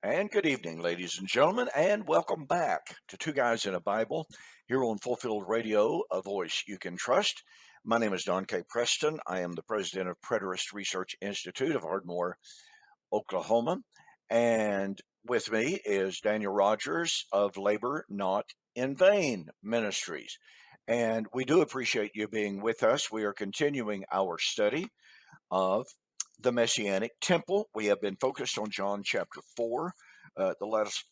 And good evening, ladies and gentlemen, and welcome back to Two Guys in a Bible here on Fulfilled Radio, a voice you can trust. My name is Don K. Preston. I am the president of Preterist Research Institute of Ardmore, Oklahoma. And with me is Daniel Rogers of Labor Not in Vain Ministries. And we do appreciate you being with us. We are continuing our study of the Messianic Temple. We have been focused on John chapter 4 the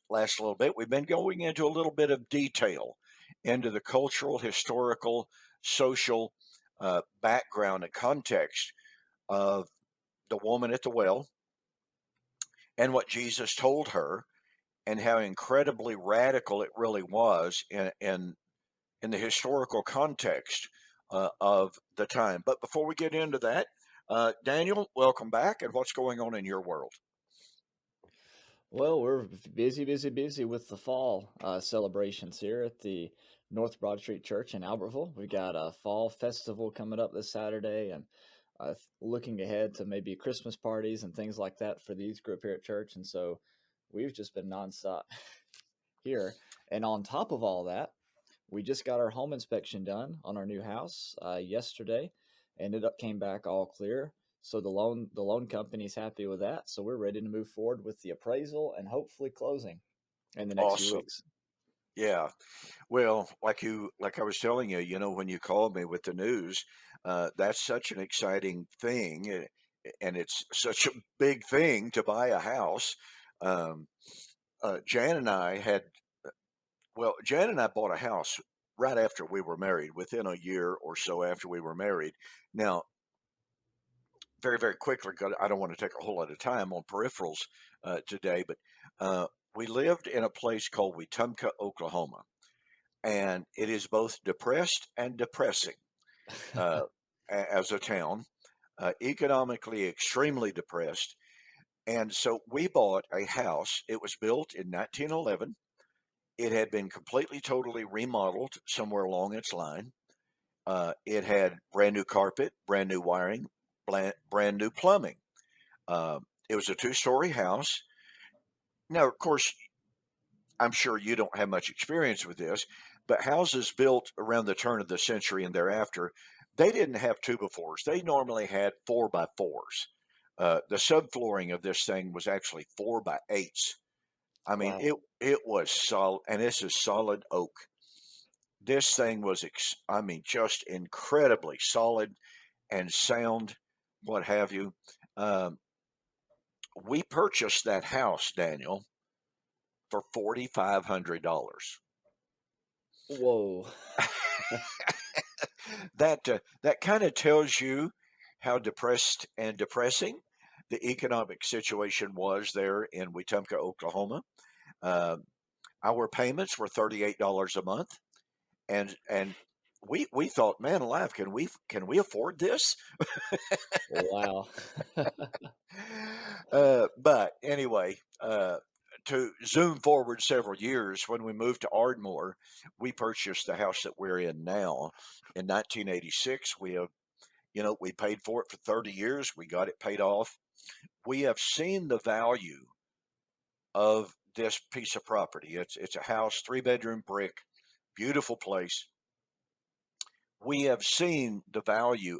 last little bit. We've been going into a little bit of detail into the cultural, historical, social background and context of the woman at the well and what Jesus told her and how incredibly radical it really was in the historical context of the time. But before we get into that, Daniel, welcome back. And what's going on in your world? Well, we're busy with the fall celebrations here at the North Broad Street Church in Albertville. We've got a fall festival coming up this Saturday, and looking ahead to maybe Christmas parties and things like that for the youth group here at church. And so we've just been nonstop here. And on top of all that, we just got our home inspection done on our new house yesterday. Ended up came back all clear. So the loan company's happy with that. So we're ready to move forward with the appraisal and hopefully closing in the next few Awesome. weeks. Yeah. Well, like I was telling you, when you called me with the news, that's such an exciting thing, and it's such a big thing to buy a house. Um, Jan and I had, Jan and I bought a house right after we were married, within a year or so after we were married. Now, very, very quickly, 'cause I don't want to take a whole lot of time on peripherals today, but we lived in a place called Wetumpka, Oklahoma, and it is both depressed and depressing uh, as a town, economically extremely depressed. And so we bought a house. It was built in 1911. It had been completely, totally remodeled somewhere along its line. It had brand new carpet, brand new wiring, brand new plumbing. It was a two-story house. Now, of course, I'm sure you don't have much experience with this, but houses built around the turn of the century and thereafter, they didn't have two by fours. They normally had four by fours. The subflooring of this thing was actually four by eights. I mean, Wow. it was solid, and this is solid oak. This thing was, I mean, just incredibly solid and sound, what have you. Um, we purchased that house, Daniel, for $4,500. Whoa. That kind of tells you how depressed and depressing the economic situation was there in Wetumpka, Oklahoma. Uh, our payments were $38 a month, and we thought, man alive, can we afford this? Wow. But anyway, to zoom forward several years, when we moved to Ardmore, we purchased the house that we're in now in 1986. We paid for it for 30 years. We got it paid off. We have seen the value of this piece of property. It's a house, three-bedroom brick, beautiful place. We have seen the value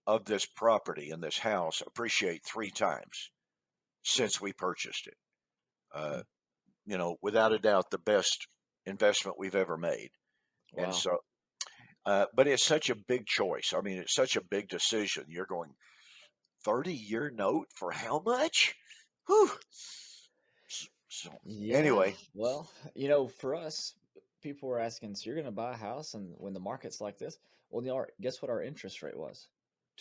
of this property and this house appreciate three times since we purchased it. Uh, without a doubt, the best investment we've ever made. And Wow. so, but it's such a big choice. I mean, it's such a big decision. You're going 30-year note for how much? Whew. So Yeah. anyway, Well, for us, people were asking, so you're going to buy a house and when the market's like this? Well, guess what our interest rate was?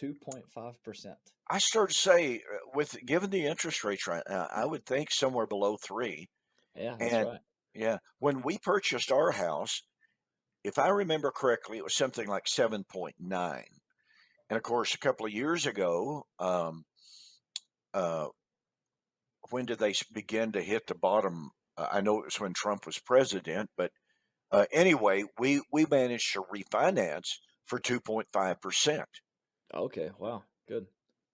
2.5%. I start to say, with given the interest rates right now, I would think somewhere below three. Yeah, that's And right. yeah, when we purchased our house, if I remember correctly, it was something like 7.9. And of course, a couple of years ago, uh, when did they begin to hit the bottom? I know it was when Trump was president, but anyway, we managed to refinance for 2.5%. Okay. Wow. Good.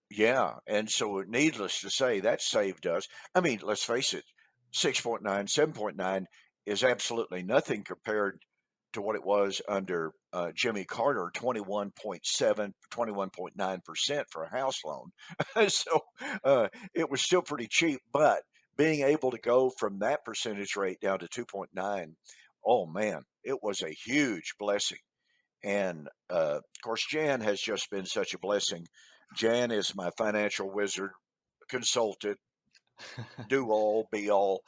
Yeah, and so needless to say, that saved us. I mean, let's face it. 6.9, 7.9 is absolutely nothing compared to what it was under Jimmy Carter, 21.7, 21.9% for a house loan. So it was still pretty cheap, but being able to go from that percentage rate down to 2.9, oh man, it was a huge blessing. And of course, Jan has just been such a blessing. Jan is my financial wizard, consultant, do all, be all.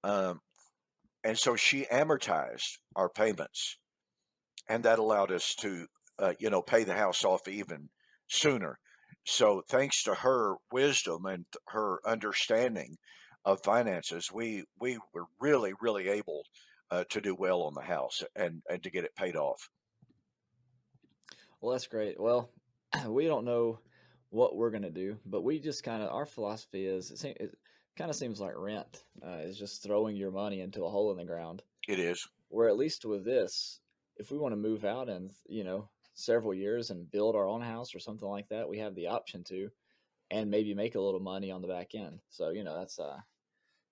Um, and so she amortized our payments, and that allowed us to, pay the house off even sooner. So thanks to her wisdom and her understanding of finances, we were really really able to do well on the house and to get it paid off. Well, that's great. Well, we don't know what we're gonna do, but we just kind of our philosophy is it kind of seems like rent is just throwing your money into a hole in the ground. It is. Where at least with this, if we want to move out in several years and build our own house or something like that, we have the option to, and maybe make a little money on the back end. So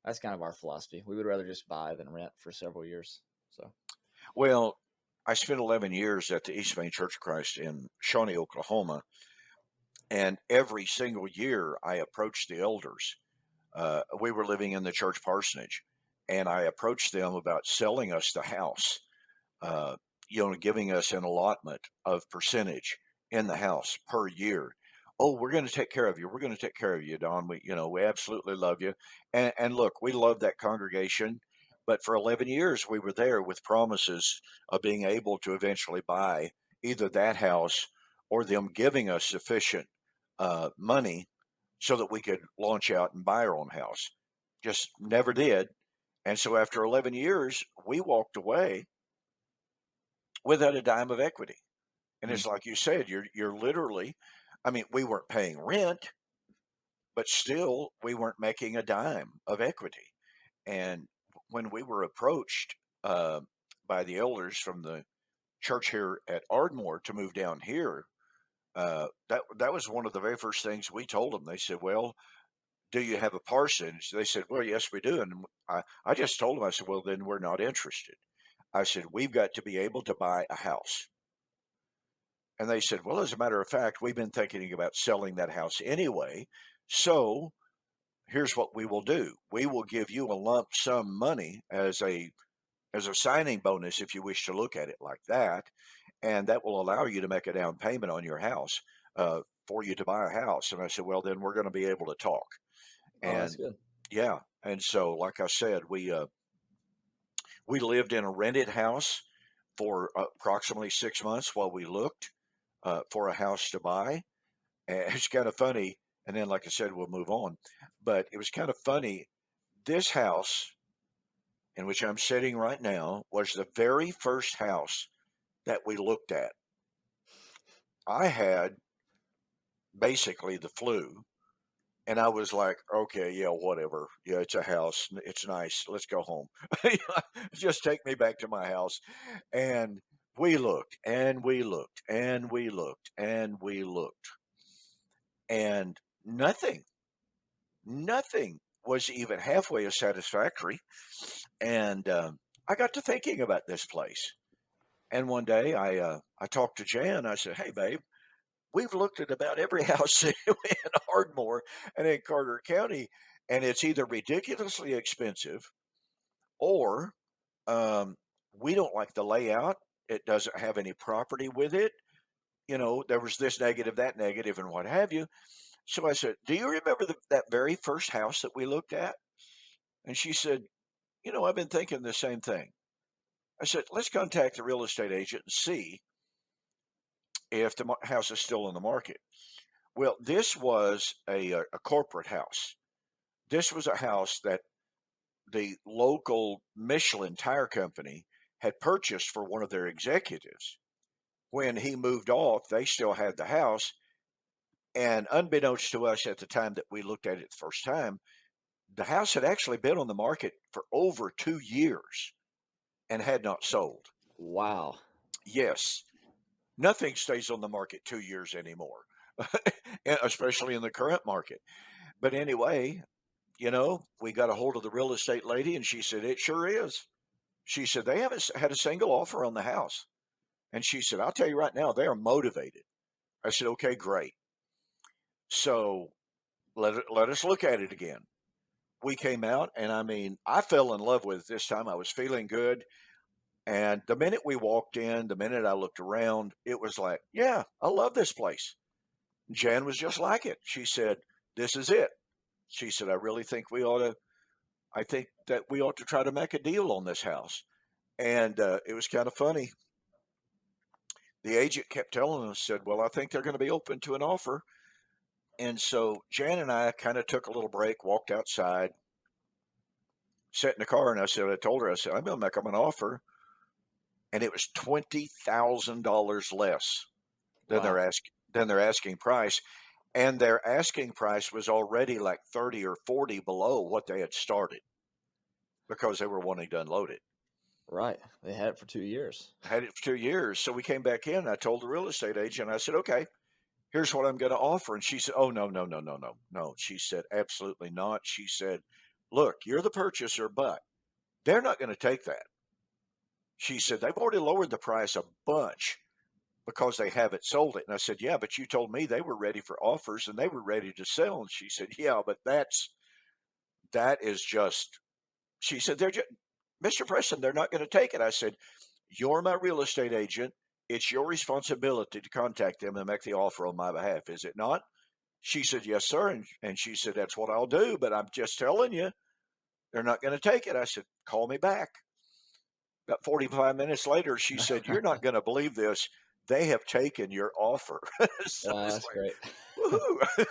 that's kind of our philosophy. We would rather just buy than rent for several years. So Well, I spent 11 years at the East Main Church of Christ in Shawnee, Oklahoma, and every single year I approached the elders. We were living in the church parsonage, and I approached them about selling us the house, uh, giving us an allotment of percentage in the house per year. Oh, we're going to take care of you. We're going to take care of you, Don. We absolutely love you. And look, we love that congregation, but for 11 years we were there with promises of being able to eventually buy either that house or them giving us sufficient money so that we could launch out and buy our own house. Just never did. And so after 11 years, we walked away without a dime of equity. And mm, it's like you said, you're literally, I mean, we weren't paying rent, but still we weren't making a dime of equity. And when we were approached by the elders from the church here at Ardmore to move down here, that was one of the very first things we told them. They said, "Well, do you have a parsonage?" They said, "Well, yes, we do." And I just told them, I said, "Well, then we're not interested." I said, "We've got to be able to buy a house." And they said, "Well, as a matter of fact, we've been thinking about selling that house anyway. So here's what we will do. We will give you a lump sum money as a signing bonus, if you wish to look at it like that, and that will allow you to make a down payment on your house for you to buy a house." And I said, "Well, then we're going to be able to talk." oh, that's And good. yeah, and so like I said, we lived in a rented house for approximately 6 months while we looked for a house to buy. And it's kind of funny. And then, like I said, we'll move on. But it was kind of funny. This house in which I'm sitting right now was the very first house that we looked at. I had basically the flu. And I was like, okay, yeah, whatever. Yeah, it's a house. It's nice. Let's go home. Just take me back to my house. And we looked and we looked and we looked and we looked. And nothing was even halfway as satisfactory. And I got to thinking about this place. And one day I talked to Jan. I said, "Hey, babe, we've looked at about every house in Ardmore and in Carter County, and it's either ridiculously expensive or um, we don't like the layout. It doesn't have any property with it. There was this negative, that negative, and what have you." So I said, "Do you remember that very first house that we looked at?" And she said, "I've been thinking the same thing." I said, "Let's contact the real estate agent and see if the house is still on the market." Well, this was a corporate house. This was a house that the local Michelin tire company had purchased for one of their executives. When he moved off, they still had the house. And unbeknownst to us at the time that we looked at it the first time, the house had actually been on the market for over 2 years and had not sold. Wow. Yes, nothing stays on the market 2 years anymore, especially in the current market. But anyway, we got a hold of the real estate lady and she said, it sure is. She said, they haven't had a single offer on the house. And she said, I'll tell you right now, they are motivated. I said, okay, great. So let us look at it again. We came out and I mean, I fell in love with it this time. I was feeling good. And the minute we walked in, the minute I looked around, it was like, yeah, I love this place. Jan was just like it. She said, this is it. She said, I think that we ought to try to make a deal on this house. And it was kind of funny. The agent kept telling us, said, well, I think they're going to be open to an offer. And so Jan and I kind of took a little break, walked outside, sat in the car, and I told her, I said, I'm going to make them an offer. And it was $20,000 less than Wow. their asking price. And their asking price was already like 30 or 40 below what they had started because they were wanting to unload it. Right. They had it for 2 years. Had it for 2 years. So we came back in and I told the real estate agent, I said, okay, here's what I'm going to offer. And she said, oh, no, no, no, no, no, no. She said, absolutely not. She said, look, you're the purchaser, but they're not going to take that. She said, they've already lowered the price a bunch because they haven't sold it. And I said, yeah, but you told me they were ready for offers and they were ready to sell. And she said, yeah, but that is just, she said, they're just, Mr. Preston, they're not going to take it. I said, you're my real estate agent. It's your responsibility to contact them and make the offer on my behalf, is it not? She said, yes, sir. And she said, that's what I'll do. But I'm just telling you, they're not going to take it. I said, call me back. About 45 minutes later, she said, you're not going to believe this. They have taken your offer. So I was That's great. like, woohoo.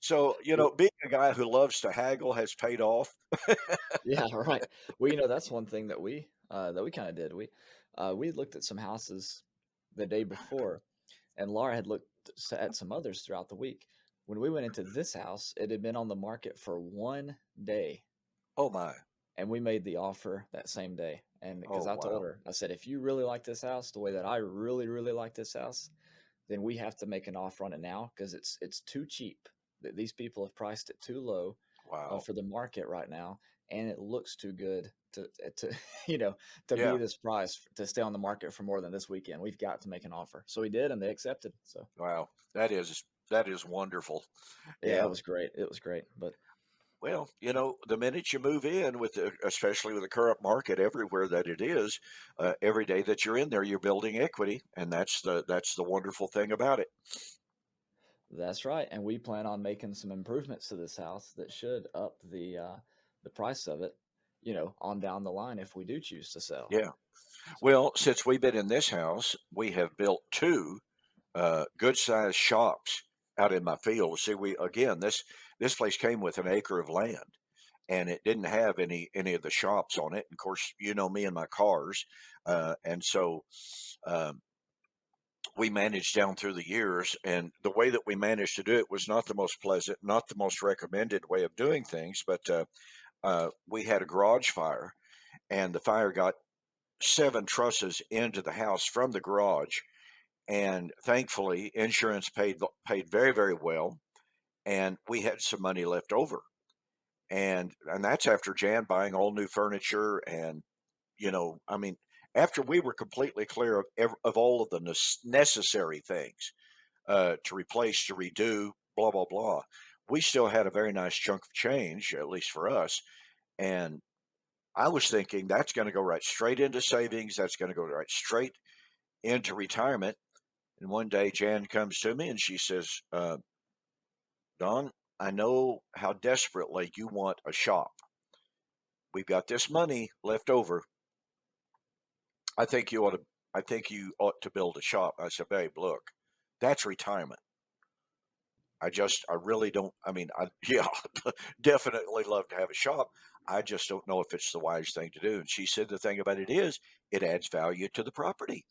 So, being a guy who loves to haggle has paid off. Yeah, right. Well, that's one thing that we kind of did. We looked at some houses the day before, and Laura had looked at some others throughout the week. When we went into this house, it had been on the market for 1 day, Oh, my. and we made the offer that same day. And because Oh, I told wow. her, I said, if you really like this house the way that I really, really like this house, then we have to make an offer on it now because it's too cheap. These people have priced it too low Wow. for the market right now, and it looks too good to you know to be Yeah. this price to stay on the market for more than this weekend. We've got to make an offer, so we did, and they accepted. So Wow. That is wonderful. yeah, it Yeah. was great. It was great, but Well, the minute you move in especially with the current market everywhere that it is, every day that you're in there, you're building equity, and that's the wonderful thing about it. that's right. And we plan on making some improvements to this house that should up the price of it, on down the line if we do choose to sell. Yeah. So Well, since we've been in this house, we have built two good sized shops out in my field. See, this place came with an acre of land, and it didn't have any of the shops on it. And of course, me and my cars, and so um, we managed down through the years. And the way that we managed to do it was not the most pleasant, not the most recommended way of doing things. But we had a garage fire, and the fire got 7 trusses into the house from the garage, and thankfully insurance paid very, very well, and we had some money left over. And that's after Jan buying all new furniture. And I mean, after we were completely clear of all of the necessary things to replace, to redo, blah blah blah, we still had a very nice chunk of change, at least for us. And I was thinking that's going to go right straight into savings, that's going to go right straight into retirement. And one day Jan comes to me and she says, Don, I know how desperately you want a shop. We've got this money left over. I think you ought to build a shop. I said, babe, look, that's retirement. I really don't. I mean, yeah, definitely love to have a shop. I just don't know if it's the wise thing to do. And she said, the thing about it is, it adds value to the property.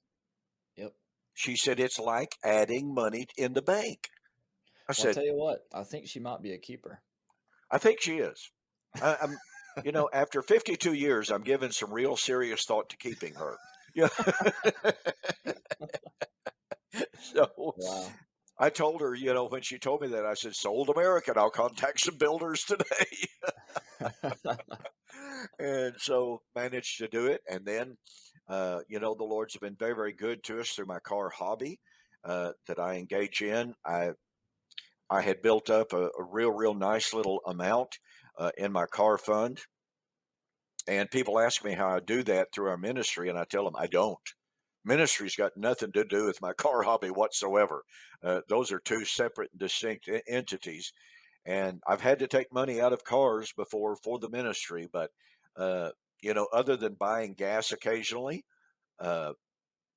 yep. She said, it's like adding money in the bank. I Well, I'll said, tell you what, I think she might be a keeper. I think she is. I'm, after 52 years, I'm giving some real serious thought to keeping her. Yeah. So Wow. I told her, when she told me that, I said, "Sold American. I'll contact some builders today." And so managed to do it. And then, the Lord's been very, very good to us through my car hobby that I engage in. I had built up a real, real nice little amount in my car fund. And people ask me how I do that through our ministry, and I tell them I don't. Ministry's got nothing to do with my car hobby whatsoever. Those are two separate and distinct entities. And I've had to take money out of cars before for the ministry, but uh, other than buying gas occasionally uh,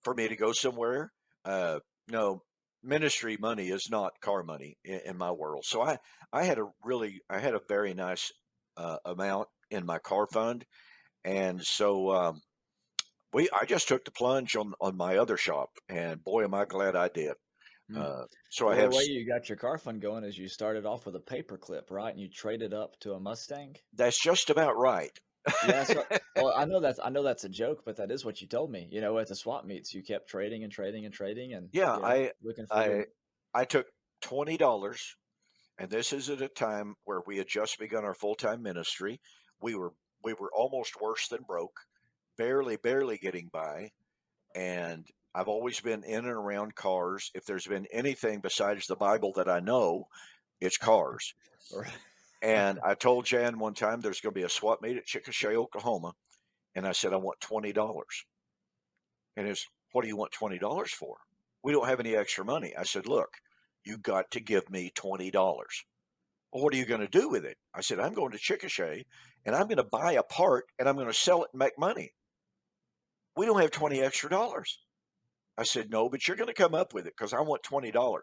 for me to go somewhere, uh, no, ministry money is not car money in my world. So I had a very nice amount in my car fund, and so I just took the plunge on my other shop, and boy, am I glad I did. Mm. So I Well, the have way you got your car fund going is you started off with a paperclip, right? And you traded up to a Mustang? That's just about right. Yeah, so well, I know that's a joke, but that is what you told me. At the swap meets, you kept trading and trading and trading and, Yeah, looking for good. I I took $20, and this is at a time where we had just begun our full-time ministry. We were we were almost worse than broke, barely getting by, and I've always been in and around cars. If there's been anything besides the Bible that I know, it's cars. Right. And I told Jan one time there's going to be a swap meet at Chickasha, Oklahoma, and I said I want $20. And it's, what do you want $20 for? We don't have any extra money. I said, look, you got to give me $20. Well, what are you going to do with it? I said, I'm going to Chickasha and I'm going to buy a part and I'm going to sell it and make money. We don't have 20 extra dollars. I said, no, but you're going to come up with it because I want $20.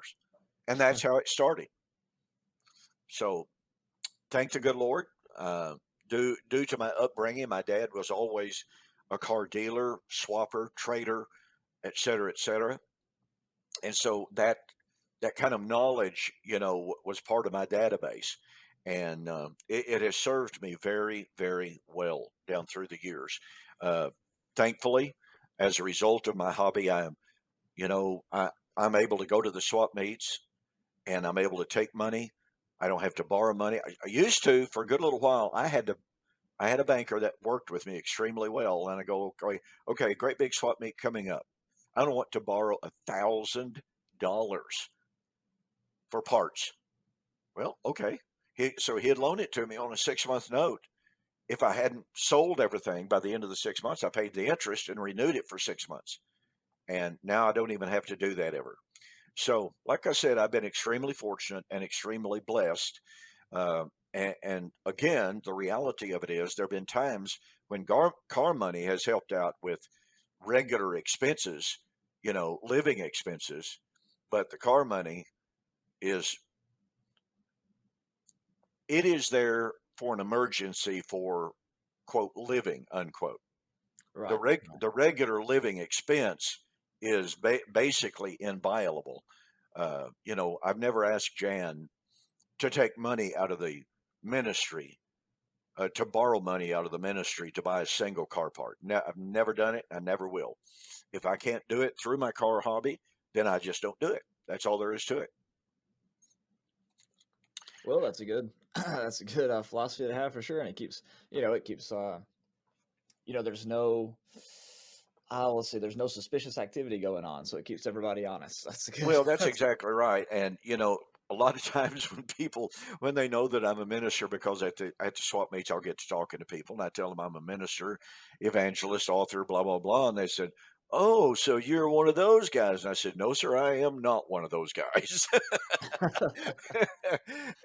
And that's how it started. So thank the good Lord. Uh, due to my upbringing, my dad was always a car dealer, swapper, trader, et cetera, et cetera. And so that kind of knowledge, was part of my database, and it has served me very, very well down through the years. Uh, Thankfully, as a result of my hobby, you know, I, I'm able to go to the swap meets, and I'm able to take money. I don't have to borrow money. I used to for a good little while. I had a banker that worked with me extremely well, and I go, okay, okay, great big swap meet coming up. I don't want to borrow $1,000 for parts. Well, okay. So he'd loan it to me on a 6 month note. If I hadn't sold everything by the end of the 6 months, I paid the interest and renewed it for 6 months. And now I don't even have to do that ever. So, like I said, I've been extremely fortunate and extremely blessed. And again, the reality of it is there have been times when car money has helped out with regular expenses, living expenses, but the car money is it is there for an emergency for quote living unquote. Right. The regular living expense is basically inviolable. I've never asked Jan to take money out of the ministry, to borrow money out of the ministry to buy a single car part. I've never done it. I never will. If I can't do it through my car hobby, then I just don't do it. That's all there is to it. Well, that's a good that's a good philosophy to have for sure, and it keeps there's no let's see, there's no suspicious activity going on, so it keeps everybody honest. That's a good. Well, that's exactly right. And a lot of times when they know that I'm a minister, because at the swap meets I'll get to talking to people and I tell them I'm a minister, evangelist, author, blah blah blah, and they said, "Oh, so you're one of those guys?" And I said, "No, sir, I am not one of those guys."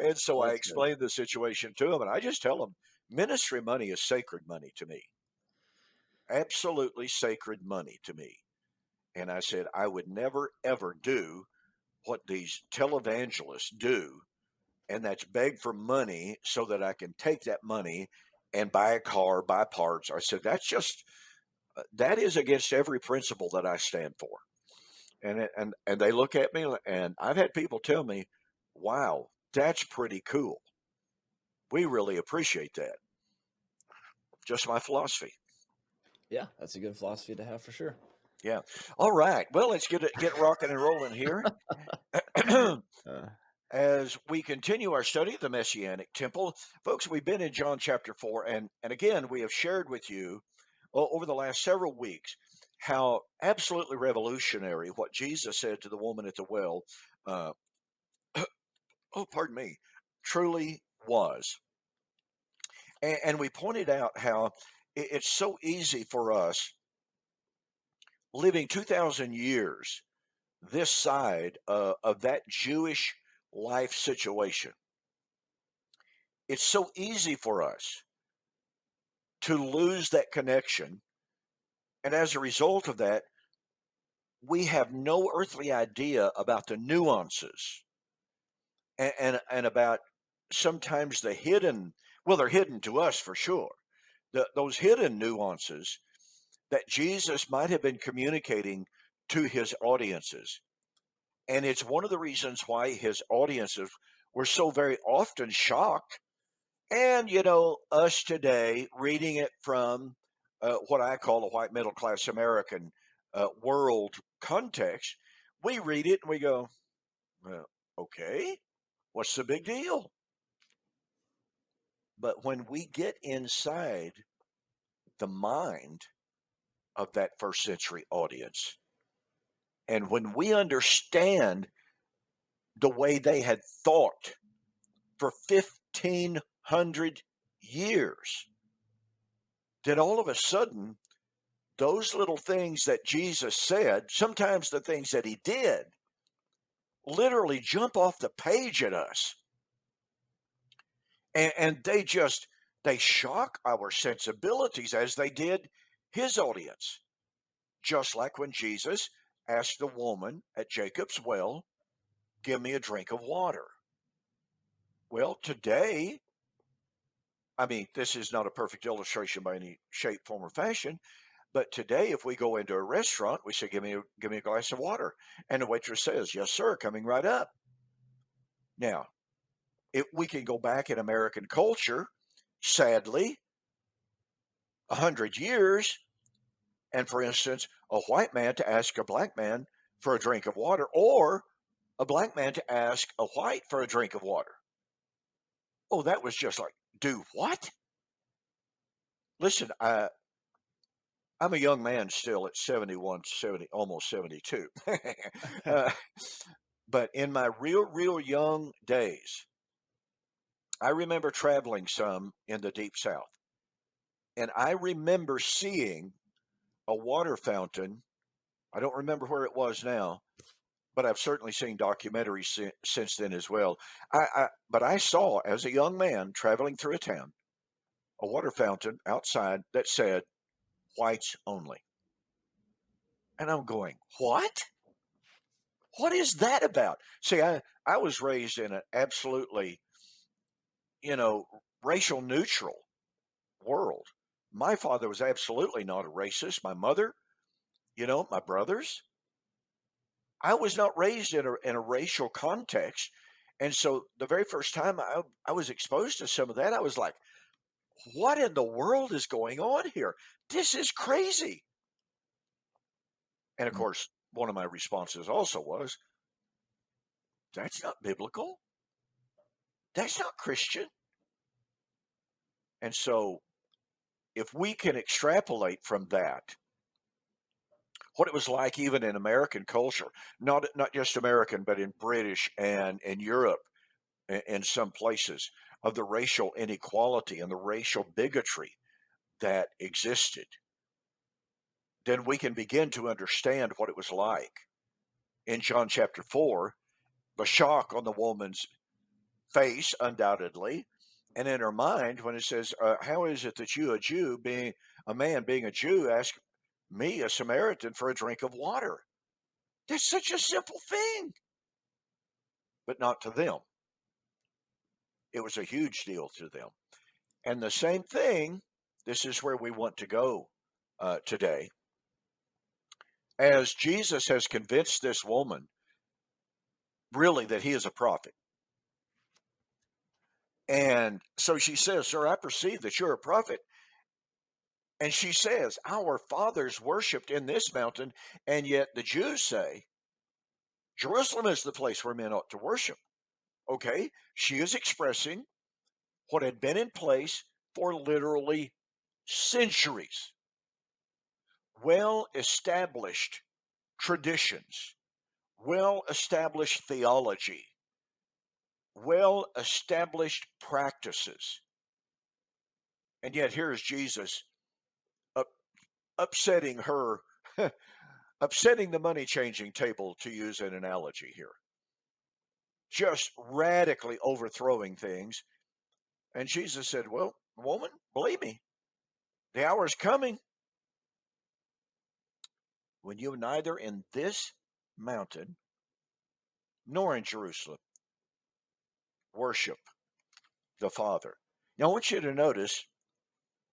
And so I That's good. explained the situation to them, and I just tell them ministry money is sacred money to me, absolutely sacred money to me. And I said I would never ever do what these televangelists do, and that's beg for money so that I can take that money and buy a car, buy parts. I said that is against every principle that I stand for. And they look at me, and I've had people tell me, "Wow, that's pretty cool. We really appreciate that." Just my philosophy. Yeah, that's a good philosophy to have for sure. Yeah. All right. Well, let's get rocking and rolling here. Uh, As we continue our study of the Messianic Temple, folks, we've been in John chapter 4, and again, we have shared with you over the last several weeks how absolutely revolutionary what Jesus said to the woman at the well, uh, oh, pardon me, truly was. And we pointed out how it's so easy for us living 2,000 years this side of that Jewish life situation. It's so easy for us to lose that connection. And as a result of that, we have no earthly idea about the nuances and about sometimes the hidden, well, they're hidden to us for sure. Those hidden nuances that Jesus might have been communicating to his audiences. And it's one of the reasons why his audiences were so very often shocked. And, us today reading it from what I call a white middle class American world context, we read it and we go, well, okay, what's the big deal? But when we get inside the mind of that first century audience, and when we understand the way they had thought for 1,500 years, then all of a sudden those little things that Jesus said, sometimes the things that he did, literally jump off the page at us. And they shock our sensibilities as they did his audience. Just like when Jesus asked the woman at Jacob's well, give me a drink of water. Well, today, I mean, this is not a perfect illustration by any shape, form, or fashion. But today, if we go into a restaurant, we say, give me a glass of water. And the waitress says, yes, sir, coming right up. Now, if we can go back in American culture, sadly, 100 years, and for instance, a white man to ask a black man for a drink of water, or a black man to ask a white for a drink of water. Oh, that was just like, do what? Listen, I'm a young man still at 71, 70, almost 72. uh, but in my real young days, I remember traveling some in the deep south, and I remember seeing a water fountain. I don't remember where it was now, but I've certainly seen documentaries since then as well. But I saw as a young man traveling through a town a water fountain outside that said whites only, and I'm going, what? What is that about? See, I was raised in an absolutely, you know, racial neutral world. My father was absolutely not a racist. My mother, my brothers. I was not raised in a racial context. And so the very first time I was exposed to some of that, I was like, what in the world is going on here? This is crazy. And of mm, course, one of my responses also was, that's not biblical. That's not Christian. And so if we can extrapolate from that, what it was like even in American culture, not just American, but in British and in Europe, in some places, of the racial inequality and the racial bigotry that existed, then we can begin to understand what it was like in John chapter 4, the shock on the woman's face, undoubtedly, and in her mind when it says, how is it that you, a Jew, being a man, being a Jew, ask me, a Samaritan, for a drink of water? That's such a simple thing, but not to them. It was a huge deal to them. And the same thing, this is where we want to go today, as Jesus has convinced this woman really that he is a prophet. And so she says, sir, I perceive that you're a prophet. And she says, "Our fathers worshiped in this mountain, and yet the Jews say Jerusalem is the place where men ought to worship." Okay, she is expressing what had been in place for literally centuries, well established traditions, well established theology, well established practices. And yet here is Jesus up, upsetting her, upsetting the money changing table, to use an analogy here, just radically overthrowing things. And Jesus said, "Well, woman, believe me, the hour is coming when you neither in this mountain nor in Jerusalem worship the Father." Now, I want you to notice,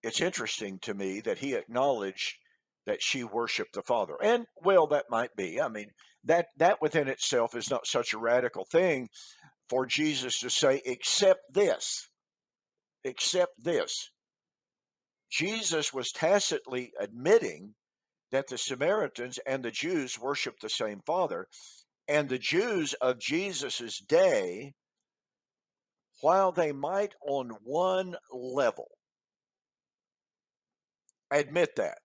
it's interesting to me that he acknowledged that she worshiped the Father. And well, that might be. I mean, that within itself is not such a radical thing for Jesus to say, except this. Jesus was tacitly admitting that the Samaritans and the Jews worshiped the same Father. And the Jews of Jesus's day, while they might on one level admit that,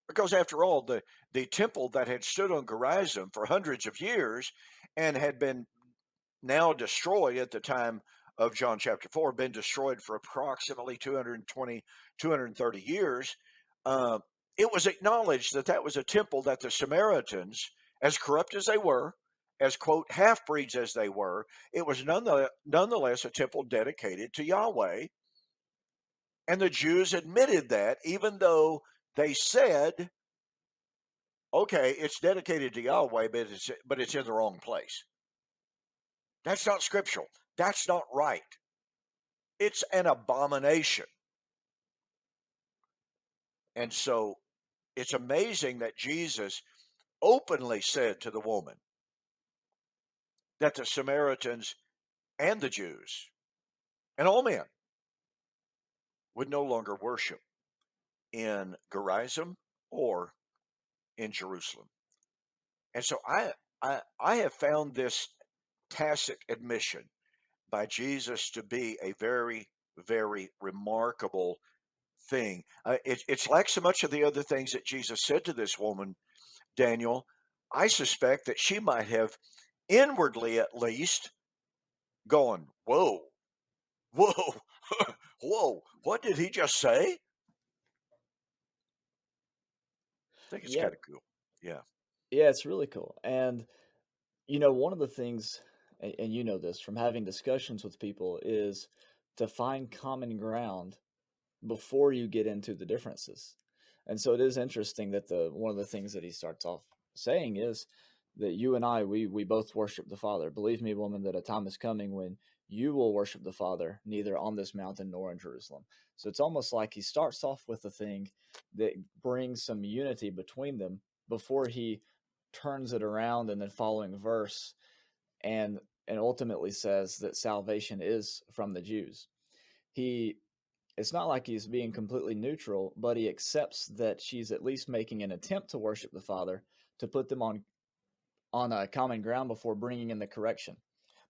because after all, the temple that had stood on Gerizim for hundreds of years and had been now destroyed at the time of John chapter 4, been destroyed for approximately 220, 230 years. Uh, it was acknowledged that that was a temple that the Samaritans, as corrupt as they were, as quote half breeds as they were, it was nonetheless a temple dedicated to Yahweh. And the Jews admitted that, even though they said, okay, it's dedicated to Yahweh, but it's in the wrong place. That's not scriptural. That's not right. It's an abomination. And so it's amazing that Jesus openly said to the woman that the Samaritans and the Jews and all men would no longer worship in Gerizim or in Jerusalem. And so I have found this tacit admission by Jesus to be a very, very remarkable thing. It's like so much of the other things that Jesus said to this woman, Daniel. I suspect that she might have inwardly, at least, going, "Whoa, whoa, whoa, what did he just say?" I think it's Yeah, kind of cool. Yeah. yeah, it's really cool. And one of the things, and you know this from having discussions with people, is to find common ground before you get into the differences. And so it is interesting that the one of the things that he starts off saying is that you and I, we both worship the Father. Believe me, woman, that a time is coming when you will worship the Father neither on this mountain nor in Jerusalem. So it's almost like he starts off with a thing that brings some unity between them before he turns it around in the following verse and ultimately says that salvation is from the Jews. He It's not like he's being completely neutral, but he accepts that she's at least making an attempt to worship the Father to put them on a common ground before bringing in the correction.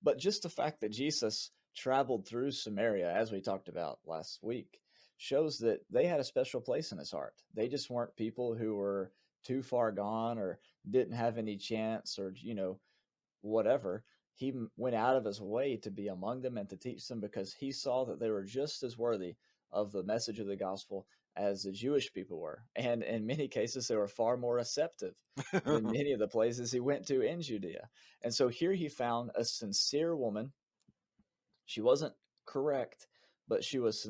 But just the fact that Jesus traveled through Samaria, as we talked about last week, shows that they had a special place in his heart. They just weren't people who were too far gone or didn't have any chance or whatever. He went out of his way to be among them and to teach them because he saw that they were just as worthy of the message of the gospel as the Jewish people were. And in many cases, they were far more receptive than many of the places he went to in Judea. And so here he found a sincere woman. She wasn't correct, but she was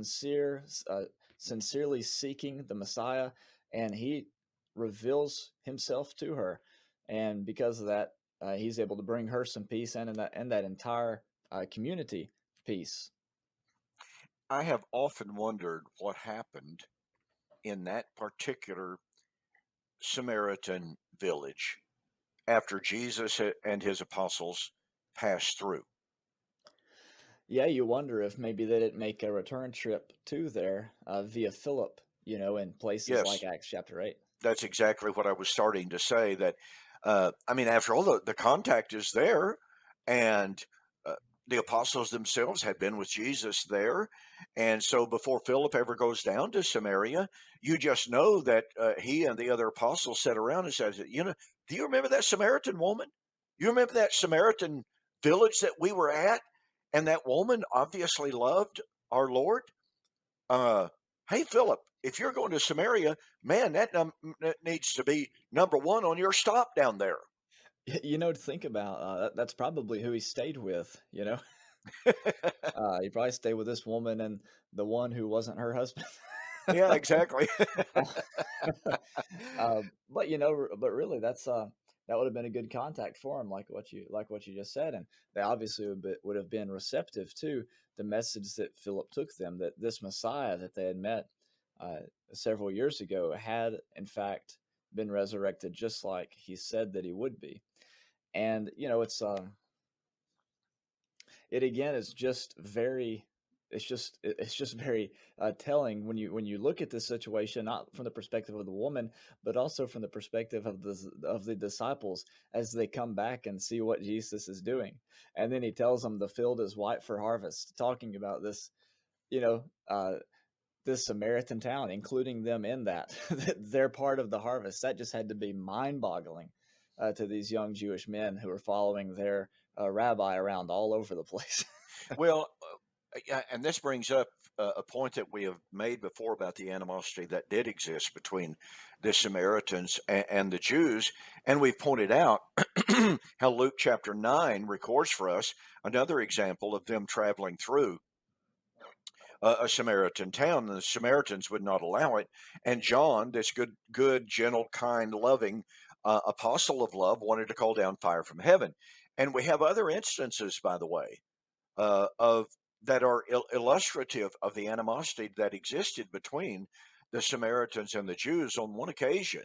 sincerely seeking the Messiah, and he reveals himself to her. And because of that, he's able to bring her some peace and that entire community peace. I have often wondered what happened in that particular Samaritan village after Jesus and his apostles passed through. Yeah, you wonder if maybe they didn't make a return trip to there via Philip. in places like Yes. Acts chapter 8. That's exactly what I was starting to say, that, I mean, after all, the contact is there, and, the apostles themselves had been with Jesus there, and so before Philip ever goes down to Samaria, you just know that, he and the other apostles sat around and said, "Do you remember that Samaritan woman? You remember that Samaritan village that we were at? And that woman obviously loved our Lord? Uh, hey, Philip, if you're going to Samaria, man, that needs to be number one on your stop down there." To think about, that's probably who he stayed with. He probably stayed with this woman and the one who wasn't her husband. Yeah, exactly. Uh, but really, that would have been a good contact for him, like what you just said, and they obviously would have been receptive to the message that Philip took them, that this Messiah that they had met uh, several years ago had in fact been resurrected, just like he said that he would be. And it again is just very it's just very telling when you look at this situation, not from the perspective of the woman, but also from the perspective of the disciples, as they come back and see what Jesus is doing. And then he tells them the field is white for harvest, talking about this you know this Samaritan town, including them in that, that they're part of the harvest. That just had to be mind boggling to these young Jewish men who were following their rabbi around all over the place. Well, yeah, and this brings up a point that we have made before about the animosity that did exist between the Samaritans and the Jews. And we've pointed out how Luke chapter 9 records for us another example of them traveling through a Samaritan town, and the Samaritans would not allow it. And John, this good, gentle, kind, loving apostle of love, wanted to call down fire from heaven. And we have other instances, by the way, of that are illustrative of the animosity that existed between the Samaritans and the Jews. On one occasion,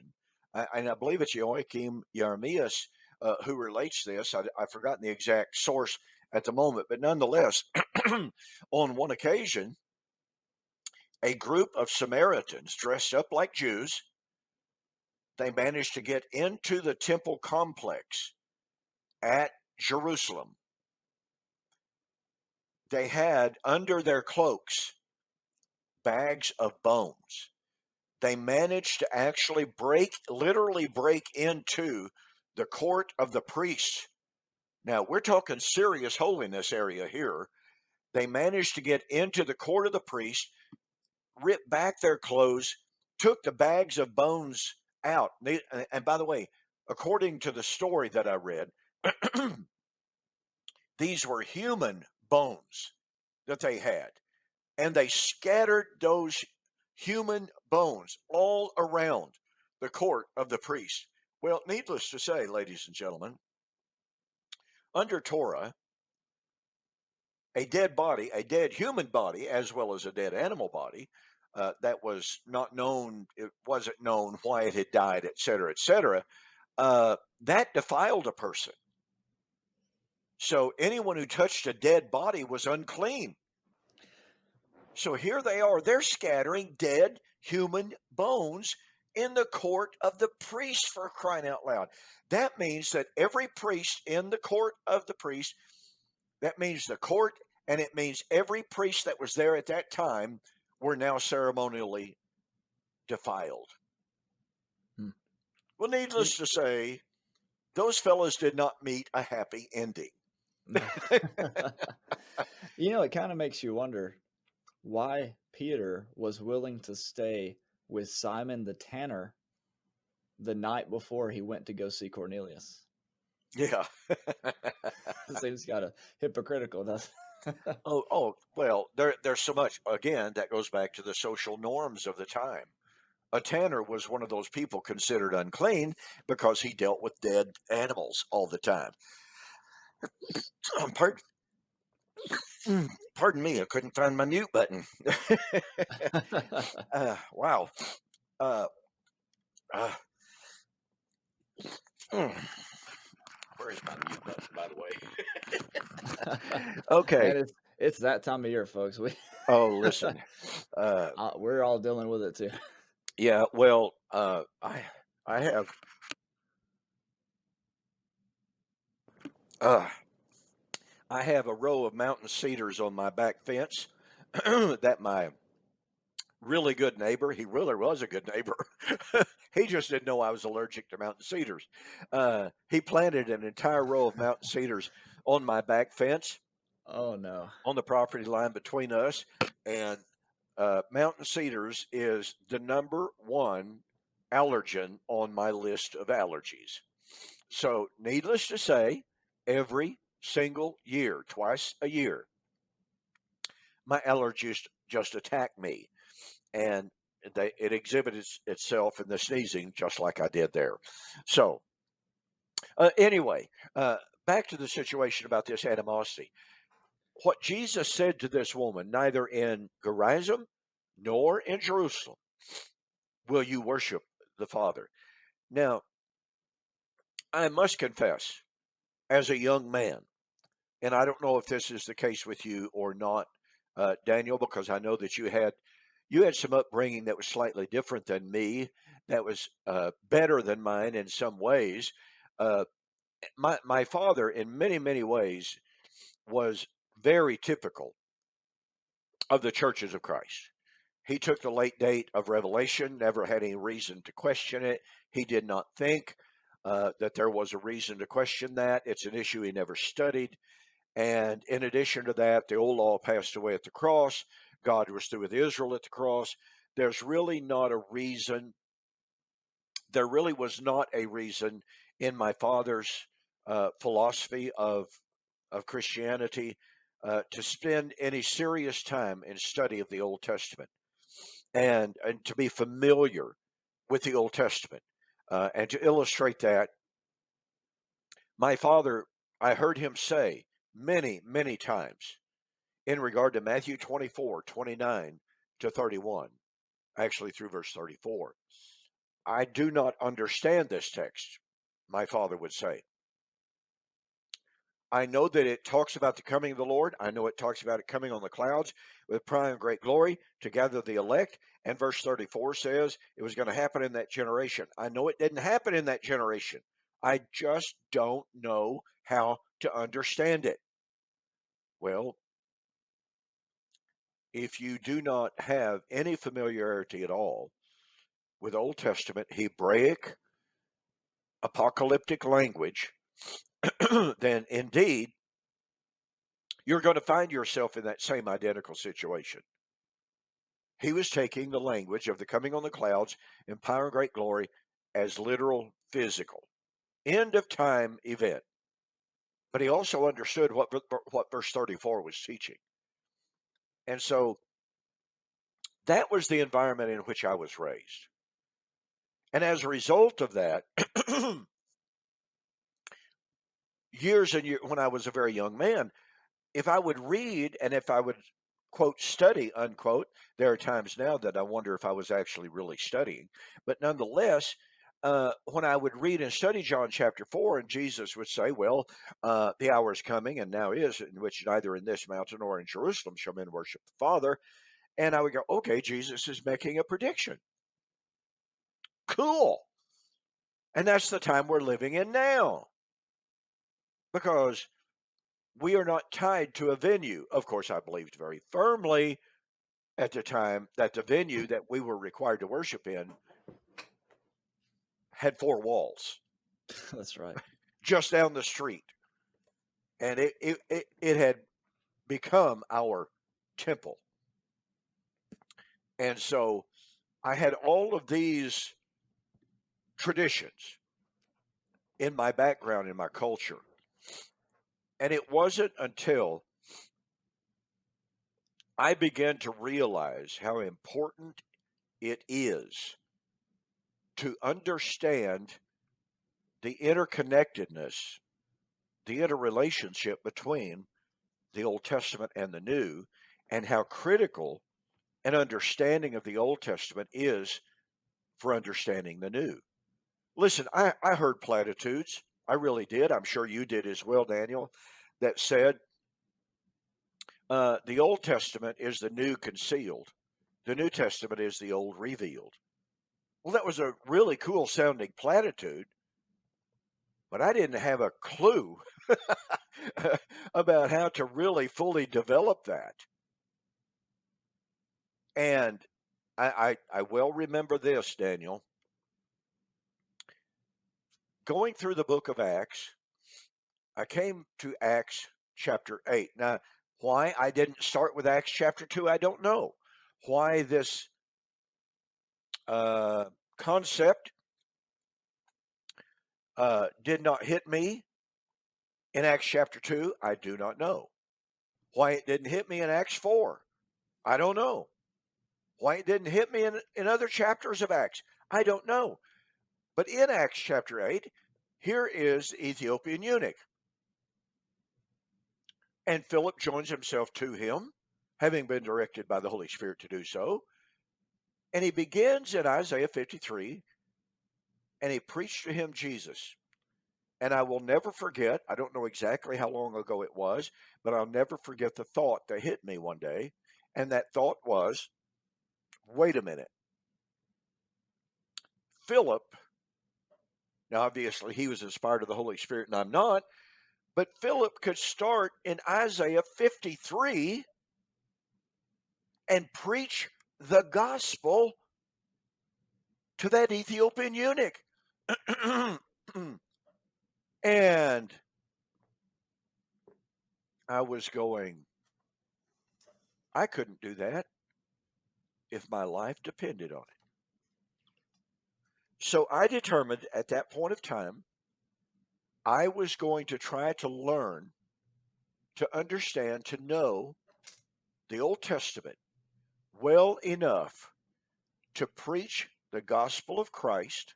and I believe it's Joachim Jeremias who relates this. I've forgotten the exact source at the moment, but nonetheless, on one occasion, a group of Samaritans dressed up like Jews, they managed to get into the temple complex at Jerusalem. They had under their cloaks bags of bones. They managed to actually literally break into the court of the priests. Now, we're talking serious holiness area here. They managed to get into the court of the priest, ripped back their clothes, took the bags of bones out. And by the way, according to the story that I read, these were human bones that they had. And they scattered those human bones all around the court of the priest. Well, needless to say, ladies and gentlemen, under Torah, a dead body, a dead human body, as well as a dead animal body, that was not known, it wasn't known why it had died, et cetera, that defiled a person. So anyone who touched a dead body was unclean. So here they are, they're scattering dead human bones in the court of the priest, for crying out loud. That means that every priest in the court of the priest, that means the court, and it means every priest that was there at that time were now ceremonially defiled. Hmm. Well, You, needless to say, those fellows did not meet a happy ending. no. It kind of makes you wonder why Peter was willing to stay with Simon the tanner the night before he went to go see Cornelius. Yeah. It seems kind of hypocritical, doesn't it? Well, there's so much, again, that goes back to the social norms of the time. A tanner was one of those people considered unclean because he dealt with dead animals all the time. Pardon, pardon me, I couldn't find my mute button. Wow. Uh, uh, mm, where is my mute button, by the way? Okay. Man, it's that time of year, folks. We Oh, listen. we're all dealing with it too. Yeah, well, I have uh, I have a row of mountain cedars on my back fence that my really good neighbor, he really was a good neighbor. He just didn't know I was allergic to mountain cedars. He planted an entire row of mountain cedars on my back fence Oh no. on the property line between us, and mountain cedars is the number one allergen on my list of allergies. So, needless to say, every single year, twice a year, my allergies just attack me, and it exhibits itself in the sneezing, just like I did there. So, anyway, uh, back to the situation about this animosity. What Jesus said to this woman, neither in Gerizim nor in Jerusalem will you worship the Father. Now, I must confess, as a young man, and I don't know if this is the case with you or not, Daniel, because I know that you had some upbringing that was slightly different than me, that was better than mine in some ways. Uh, my father, in many ways, was very typical of the churches of Christ. He took the late date of Revelation, never had any reason to question it. He did not think that there was a reason to question that. It's an issue he never studied. And in addition to that, the old law passed away at the cross. God was through with Israel at the cross. There's really not a reason. There really was not a reason in my father's philosophy of Christianity to spend any serious time in study of the Old Testament and to be familiar with the Old Testament. And to illustrate that, my father, I heard him say many times in regard to Matthew 24:29 to 31, actually through verse 34. I do not understand this text, my father would say. I know that it talks about the coming of the Lord. I know it talks about it coming on the clouds with pride and great glory to gather the elect. And verse 34 says it was going to happen in that generation. I know it didn't happen in that generation. I just don't know how to understand it. Well, if you do not have any familiarity at all with Old Testament Hebraic apocalyptic language, then indeed you're going to find yourself in that same identical situation. He was taking the language of the coming on the clouds in power and great glory as literal, physical, end of time event. But he also understood what verse 34 was teaching. And so that was the environment in which I was raised. And as a result of that, years and years, when I was a very young man, if I would read and if I would quote study unquote, there are times now that I wonder if I was actually really studying, but nonetheless, when I would read and study John chapter 4, and Jesus would say, well, the hour is coming and now is in which neither in this mountain or in Jerusalem shall men worship the Father. And I would go, okay, Jesus is making a prediction. Cool. And that's the time we're living in now because we are not tied to a venue. Of course, I believed very firmly at the time that the venue that we were required to worship in had four walls That's right. just down the street. And it had become our temple. And so I had all of these traditions in my background, in my culture. And it wasn't until I began to realize how important it is to understand the interconnectedness, the interrelationship between the Old Testament and the New, and how critical an understanding of the Old Testament is for understanding the New. Listen, I heard platitudes. I really did. I'm sure you did as well, Daniel, that said the Old Testament is the new concealed, the New Testament is the old revealed. Well, that was a really cool sounding platitude, but I didn't have a clue about how to really fully develop that. And I well remember this, Daniel. Going through the book of Acts, I came to Acts chapter 8. Now, why I didn't start with Acts chapter 2, I don't know. Why this uh, concept did not hit me in Acts chapter 2, I do not know. Why it didn't hit me in Acts 4, I don't know. Why it didn't hit me in other chapters of Acts, I don't know. But in Acts chapter 8, here is the Ethiopian eunuch. And Philip joins himself to him, having been directed by the Holy Spirit to do so. And he begins in Isaiah 53, and he preached to him Jesus. And I will never forget, I don't know exactly how long ago it was, but I'll never forget the thought that hit me one day. And that thought was, wait a minute. Philip, now obviously he was inspired of the Holy Spirit and I'm not, but Philip could start in Isaiah 53 and preach the gospel to that Ethiopian eunuch. And I was going, I couldn't do that if my life depended on it. So I determined at that point of time, I was going to try to learn, to understand, to know the Old Testament well enough to preach the gospel of Christ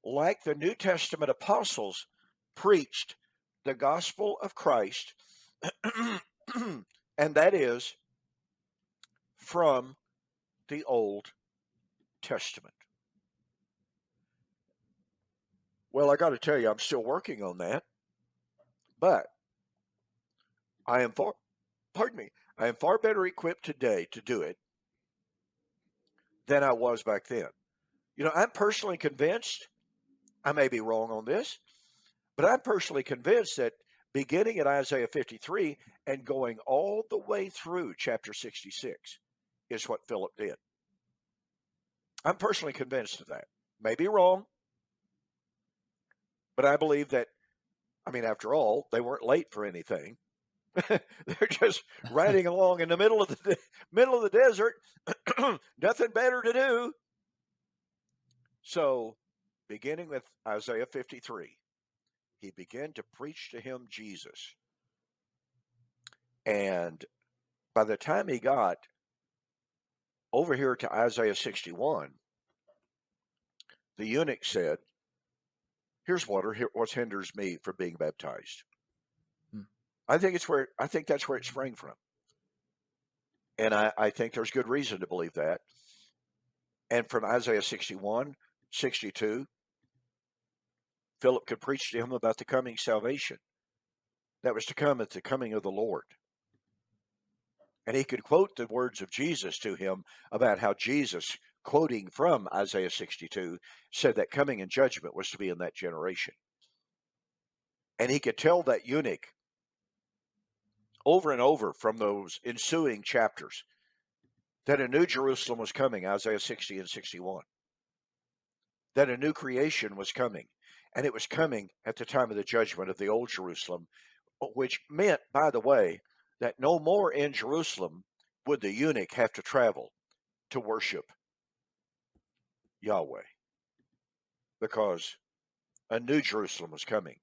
like the New Testament apostles preached the gospel of Christ, and that is from the Old Testament. Well, I got to tell you, I'm still working on that, but I am far, pardon me, I am far better equipped today to do it than I was back then. You know, I'm personally convinced, I may be wrong on this, but I'm personally convinced that beginning at Isaiah 53 and going all the way through chapter 66 is what Philip did. I'm personally convinced of that. Maybe wrong, but I believe that, I mean, after all, they weren't late for anything. They're just riding along in the middle of the desert, nothing better to do. So, beginning with Isaiah 53, he began to preach to him Jesus. And by the time he got over here to Isaiah 61, the eunuch said, "Here's water. Here, what hinders me from being baptized?" Hmm. I think that's where it sprang from, and I think there's good reason to believe that. And from Isaiah 61, 62, Philip could preach to him about the coming salvation that was to come at the coming of the Lord. And he could quote the words of Jesus to him about how Jesus, quoting from Isaiah 62, said that coming in judgment was to be in that generation. And he could tell that eunuch over and over from those ensuing chapters that a new Jerusalem was coming, Isaiah 60 and 61, that a new creation was coming. And it was coming at the time of the judgment of the old Jerusalem, which meant, by the way, that no more in Jerusalem would the eunuch have to travel to worship Yahweh, because a new Jerusalem was coming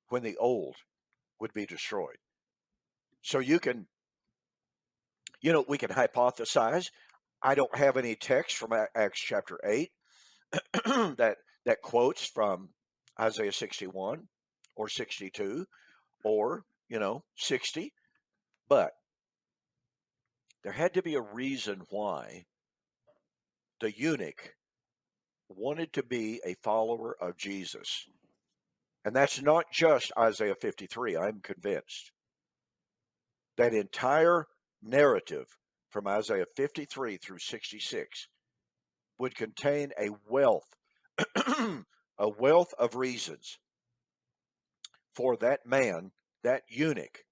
when the old would be destroyed. So we can hypothesize. I don't have any text from Acts chapter 8 that quotes from Isaiah 61 or 62 or, 60, but there had to be a reason why the eunuch wanted to be a follower of Jesus. And that's not just Isaiah 53, I'm convinced. That entire narrative from Isaiah 53 through 66 would contain a wealth, a wealth of reasons for that man, that eunuch,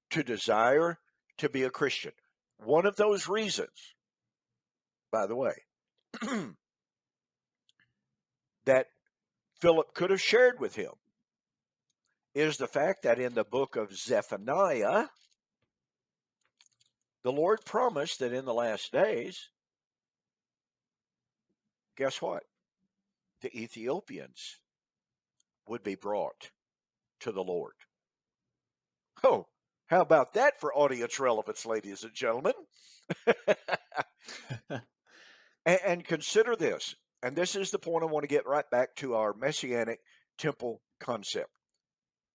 to desire to be a Christian. One of those reasons, by the way, that Philip could have shared with him is the fact that in the book of Zephaniah, the Lord promised that in the last days, guess what? The Ethiopians would be brought to the Lord. Oh, how about that for audience relevance, ladies and gentlemen? And consider this, and this is the point I want to get right back to our Messianic temple concept.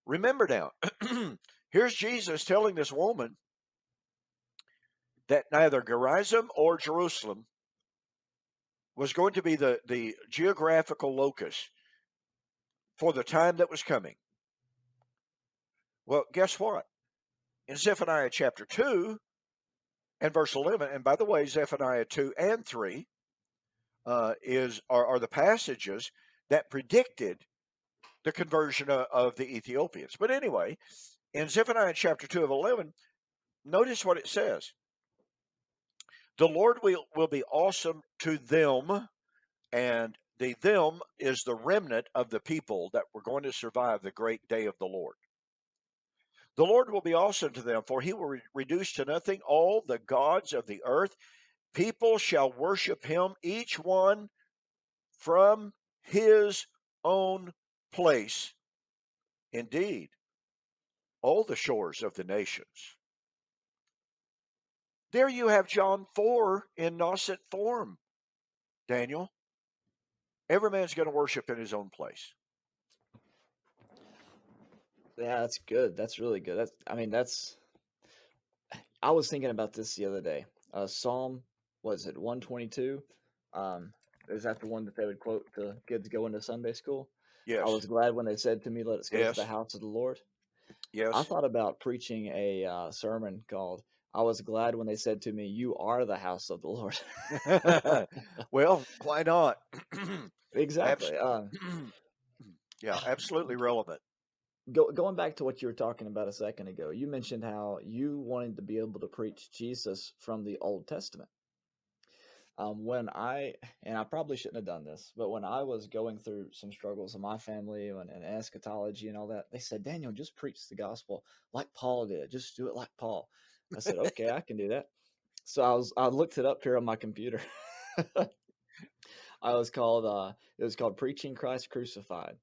Remember now, here's Jesus telling this woman that neither Gerizim or Jerusalem was going to be the geographical locus for the time that was coming. Well, guess what? In Zephaniah chapter 2 and verse 11, and by the way, Zephaniah 2 and 3 are the passages that predicted the conversion of the Ethiopians. But anyway, in Zephaniah chapter 2 of 11, notice what it says. The Lord will be awesome to them, and the them is the remnant of the people that were going to survive the great day of the Lord. The Lord will be awesome to them, for he will reduce to nothing all the gods of the earth. People shall worship him, each one from his own place. Indeed, all the shores of the nations. There you have John 4 in nascent form, Daniel. Every man's going to worship in his own place. Yeah, that's good. That's really good. That's I was thinking about this the other day. Psalm, was it 122? Is that the one that they would quote the kids going to Sunday school? I Yes, was glad when they said to me, "Let us go to the yes, house of the Lord." I yes. thought about preaching a sermon called "I was glad when they said to me, 'You are the house of the Lord.'" Well, why not? Abs- Exactly. yeah, absolutely relevant. Going back to what you were talking about a second ago, you mentioned how you wanted to be able to preach Jesus from the Old Testament. When I and I probably shouldn't have done this, but when I was going through some struggles in my family and eschatology and all that, they said, "Daniel, just preach the gospel like Paul did. Just do it like Paul." I said, "Okay, I can do that." So I looked it up here on my computer. It was called Preaching Christ Crucified.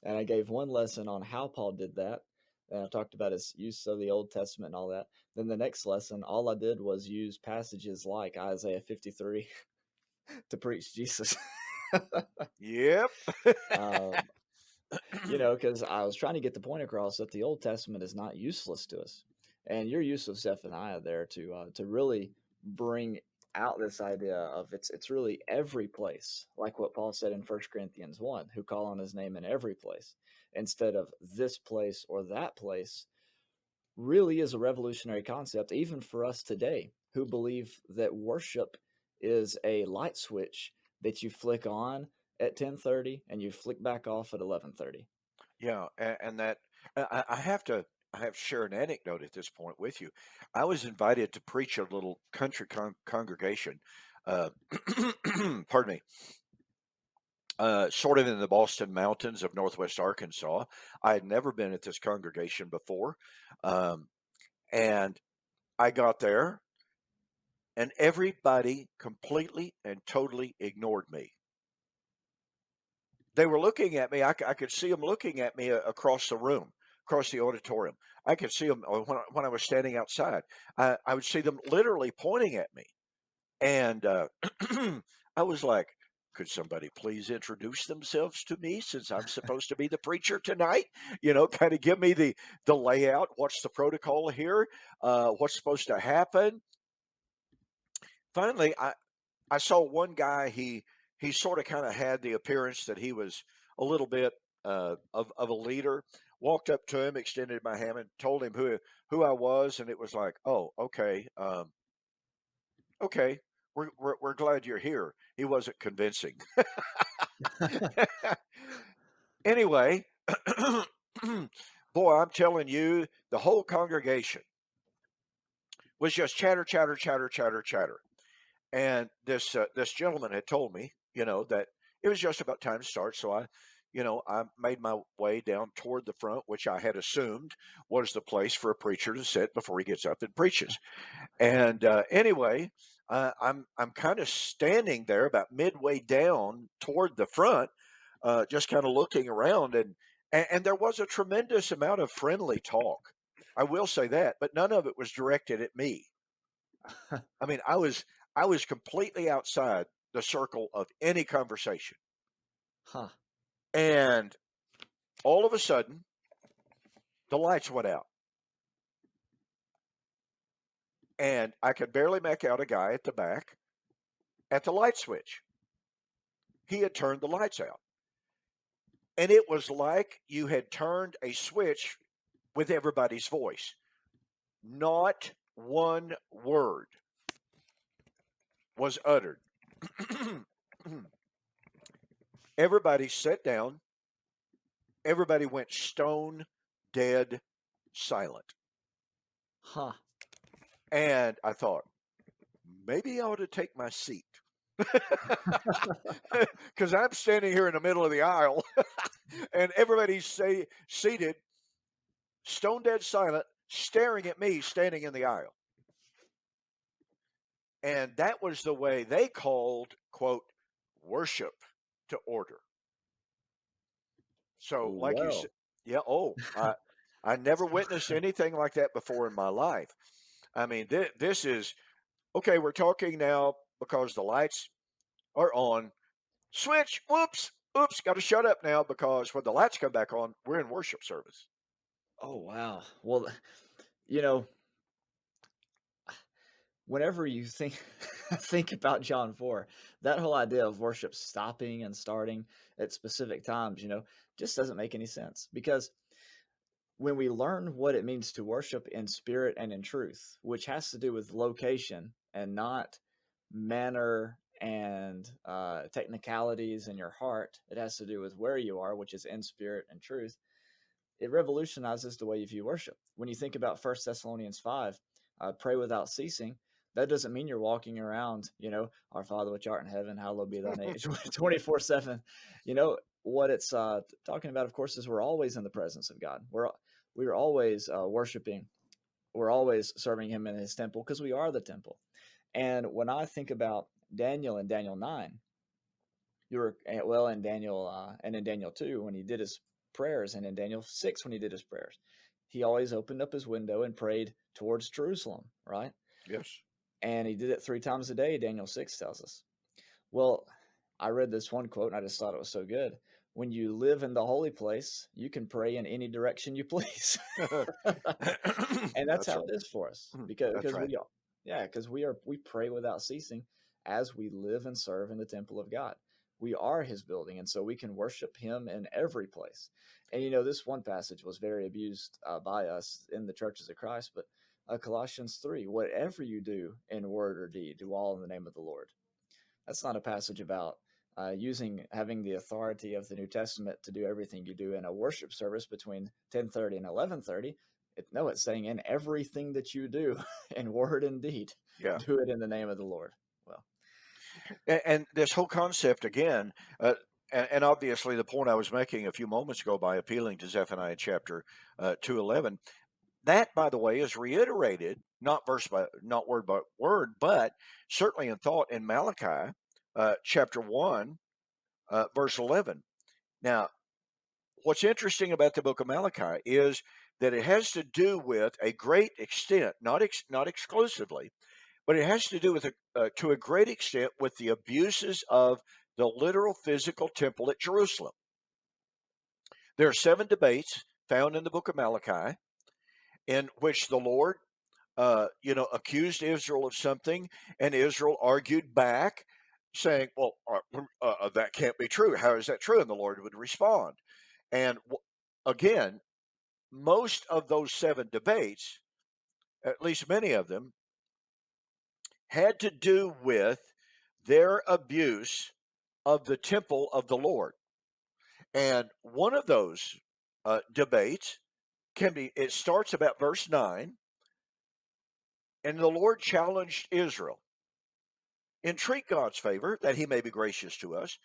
And I gave one lesson on how Paul did that. And I talked about his use of the Old Testament and all that. Then the next lesson, all I did was use passages like Isaiah 53 to preach Jesus. Yep. um, because I was trying to get the point across that the Old Testament is not useless to us. And your use of Zephaniah there to really bring out this idea of it's really every place, like what Paul said in 1 Corinthians 1, who call on his name in every place, instead of this place or that place, really is a revolutionary concept, even for us today, who believe that worship is a light switch that you flick on at 10:30 and you flick back off at 11:30. Yeah, and that I have to share an anecdote at this point with you. I was invited to preach a little country congregation, uh, pardon me, sort of in the Boston Mountains of Northwest Arkansas. I had never been at this congregation before, um, and I got there, and everybody completely and totally ignored me. They were looking at me. I could see them looking at me across the room, across the auditorium. I could see them when I was standing outside. I would see them literally pointing at me. And I was like, could somebody please introduce themselves to me since I'm supposed to be the preacher tonight? Kind of give me the layout. What's the protocol here? What's supposed to happen? Finally, I saw one guy. He sort of kind of had the appearance that he was a little bit of a leader. Walked up to him, extended my hand, and told him who I was, and it was like, oh, okay, okay. we're glad you're here." He wasn't convincing. Anyway, boy, I'm telling you, the whole congregation was just chatter, chatter, chatter, chatter, chatter. And this gentleman had told me, that it was just about time to start. So I made my way down toward the front, which I had assumed was the place for a preacher to sit before he gets up and preaches. And anyway, I'm kind of standing there about midway down toward the front, just kind of looking around, and there was a tremendous amount of friendly talk. I will say that, but none of it was directed at me. I mean, I was completely outside the circle of any conversation. Huh. And all of a sudden, the lights went out. And I could barely make out a guy at the back at the light switch. He had turned the lights out. And it was like you had turned a switch with everybody's voice. Not one word was uttered. Everybody sat down. Everybody went stone dead silent. Huh. And I thought, maybe I ought to take my seat. Because I'm standing here in the middle of the aisle and everybody's seated, stone dead silent, staring at me standing in the aisle. And that was the way they called, quote, worship to order. So, like you said, Well, yeah, I never witnessed anything like that before in my life. I mean, this is okay. We're talking now because the lights are on. Switch. Whoops. Oops. Got to shut up now because when the lights come back on, we're in worship service. oh wow. Well, you know, whenever you think think about John 4, that whole idea of worship stopping and starting at specific times, just doesn't make any sense because when we learn what it means to worship in spirit and in truth, which has to do with location and not manner and technicalities in your heart, it has to do with where you are, which is in spirit and truth. It revolutionizes the way you view worship. When you think about First Thessalonians 5, pray without ceasing, that doesn't mean you're walking around, our Father which art in heaven, hallowed be thy name, 24/7. What it's talking about, of course, is we're always in the presence of God. We're always worshiping. We're always serving him in his temple because we are the temple. And when I think about Daniel in Daniel 9, well in Daniel and in Daniel 2 when he did his prayers, and in Daniel 6 when he did his prayers, he always opened up his window and prayed towards Jerusalem, right? Yes. And he did it 3 times a day, Daniel 6 tells us. Well, I read this one quote and I just thought it was so good. When you live in the holy place, you can pray in any direction you please. And that's That's how right. it is for us Mhm. because That's because right. we are, yeah, because we pray without ceasing as we live and serve in the temple of God. We are his building, and so we can worship him in every place. And this one passage was very abused by us in the churches of Christ, but Colossians 3, whatever you do in word or deed, do all in the name of the Lord. That's not a passage about having the authority of the New Testament to do everything you do in a worship service between 10:30 and 11:30. No, it's saying in everything that you do, in word and deed, Yeah. do it in the name of the Lord. Well, And this whole concept again, and obviously the point I was making a few moments ago by appealing to Zephaniah chapter 2:11, that by the way is reiterated not word by word, but certainly in thought in Malachi chapter 1 verse 11. Now, what's interesting about the book of Malachi is that it has to do with a great extent, not exclusively, but it has to do with to a great extent with the abuses of the literal physical temple at Jerusalem. There are 7 debates found in the book of Malachi in which the Lord, accused Israel of something, and Israel argued back, saying, "Well, that can't be true. How is that true?" And the Lord would respond. And again, most of those 7 debates, at least many of them, had to do with their abuse of the temple of the Lord. And one of those debates it starts about verse 9, and the Lord challenged Israel, entreat God's favor that he may be gracious to us,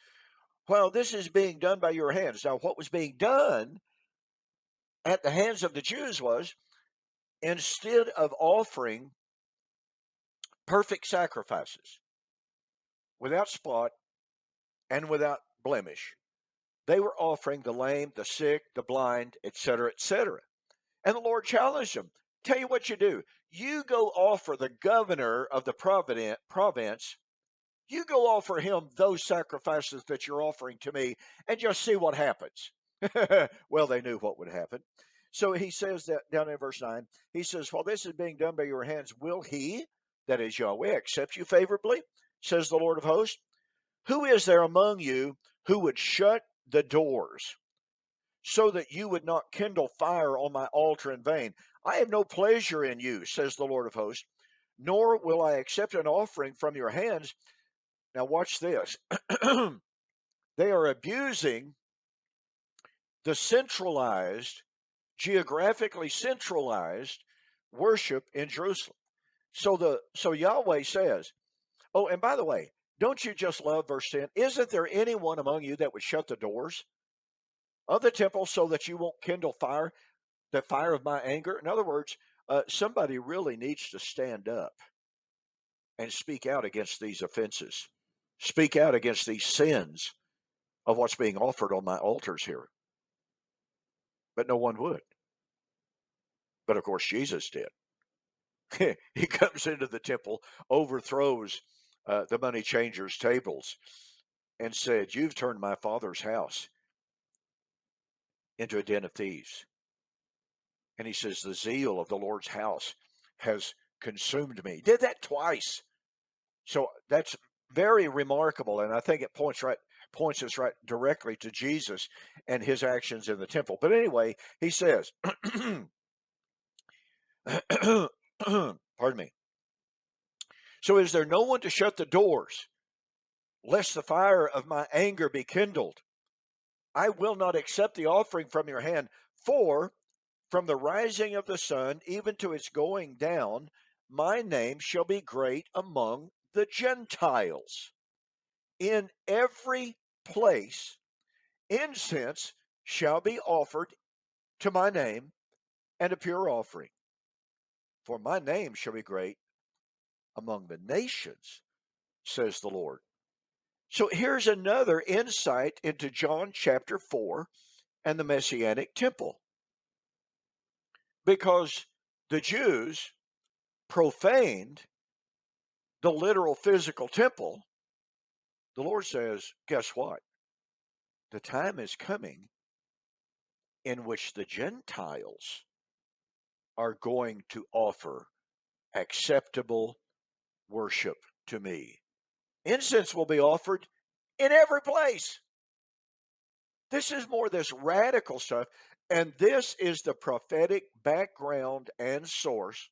while this is being done by your hands. Now, what was being done at the hands of the Jews was, instead of offering perfect sacrifices without spot and without blemish, they were offering the lame, the sick, the blind, etc., etc. And the Lord challenged them. Tell you what you do. You go offer the governor of the province, you go offer him those sacrifices that you're offering to me and just see what happens. Well, they knew what would happen. So he says that down in verse 9, he says, while this is being done by your hands, will he, that is Yahweh, accept you favorably, says the Lord of hosts? Who is there among you who would shut the doors so that you would not kindle fire on my altar in vain? I have no pleasure in you, says the Lord of hosts, nor will I accept an offering from your hands. Now, watch this. They are abusing the centralized, geographically centralized worship in Jerusalem. So Yahweh says, oh, and by the way, don't you just love verse 10? Isn't there anyone among you that would shut the doors of the temple so that you won't kindle fire, the fire of my anger? In other words, somebody really needs to stand up and speak out against these offenses, speak out against these sins of what's being offered on my altars here. But no one would. But of course, Jesus did. He comes into the temple, overthrows the money changers' tables, and said, you've turned my father's house into a den of thieves. And he says, the zeal of the Lord's house has consumed me. Did that twice. So that's very remarkable. And I think it points us right directly to Jesus and his actions in the temple. But anyway, he says, pardon me. So is there no one to shut the doors, lest the fire of my anger be kindled? I will not accept the offering from your hand, for from the rising of the sun even to its going down, my name shall be great among the Gentiles. In every place, incense shall be offered to my name, and a pure offering. For my name shall be great among the nations, says the Lord. So here's another insight into John chapter 4 and the Messianic Temple. Because the Jews profaned the literal physical temple, the Lord says, guess what? The time is coming in which the Gentiles are going to offer acceptable worship to me. Incense will be offered in every place. This is more this radical stuff. And this is the prophetic background and source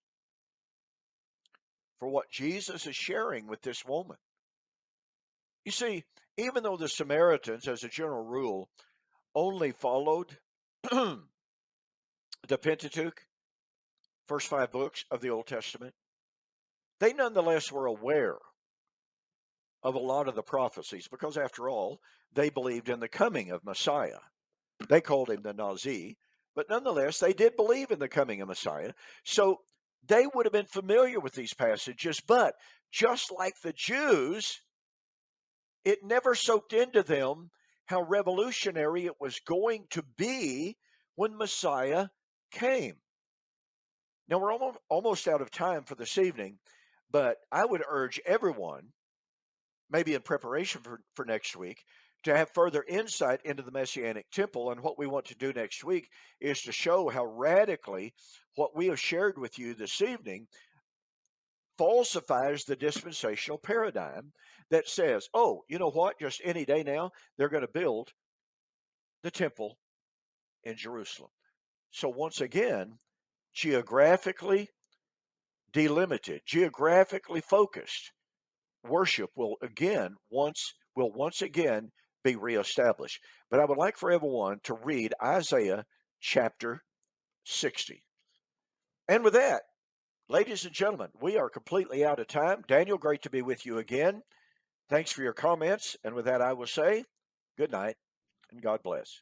for what Jesus is sharing with this woman. You see, even though the Samaritans, as a general rule, only followed the Pentateuch, first 5 books of the Old Testament, they nonetheless were aware of a lot of the prophecies because, after all, they believed in the coming of Messiah. They called him the Nazi, but nonetheless, they did believe in the coming of Messiah. So they would have been familiar with these passages, but just like the Jews, it never soaked into them how revolutionary it was going to be when Messiah came. Now, we're almost out of time for this evening, but I would urge everyone, maybe in preparation for next week, to have further insight into the Messianic Temple. And what we want to do next week is to show how radically what we have shared with you this evening falsifies the dispensational paradigm that says, oh, you know what? Just any day now, they're going to build the temple in Jerusalem. So, once again, geographically, delimited, geographically focused worship will once again be reestablished. But I would like for everyone to read Isaiah chapter 60. And with that, ladies and gentlemen, we are completely out of time. Daniel, great to be with you again. Thanks for your comments. And with that, I will say good night and God bless.